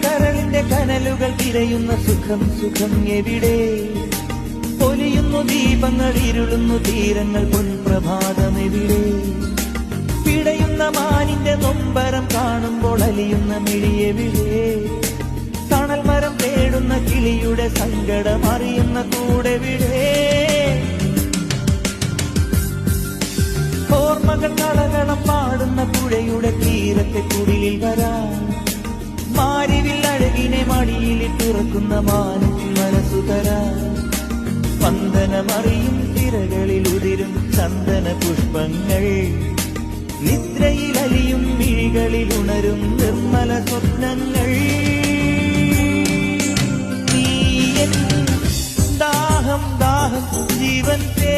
കരളിന്റെ കനലുകൾ തിരയുന്ന സുഖം സുഖം എവിടെ? പൊലിയുന്നു ദീപങ്ങൾ, ഇരുളുന്നു തീരങ്ങൾ, പൊൻപ്രഭാതം എവിടെ? പിടയുന്ന മാനിന്റെ നൊമ്പരം കാണുമ്പോൾ അലിയുന്ന മിഴിയെവിടെ? തണൽ മരം തേടുന്ന കിളിയുടെ സങ്കടം അറിയുന്ന കൂടെവിടെ? ഓർമ്മകൾ കളകളം പാടുന്ന പുഴയുടെ തീരത്തെ കുടിലിൽ വരാൻ, മാരിവിൽ അഴകിനെ മടിയിൽ തുറക്കുന്ന മാനത്തിൽ മനസ്സു തരാൻ, സ്പന്ദനമറിയും തിരകളിൽ ഉതിരും ചന്ദന പുഷ്പങ്ങൾ, നിദ്രയിൽ അലിയും മിഴികളിൽ ഉണരും നിർമ്മല സ്വപ്നങ്ങൾ. നീ എൻ ദാഹം ദാഹം ജീവൻ തേ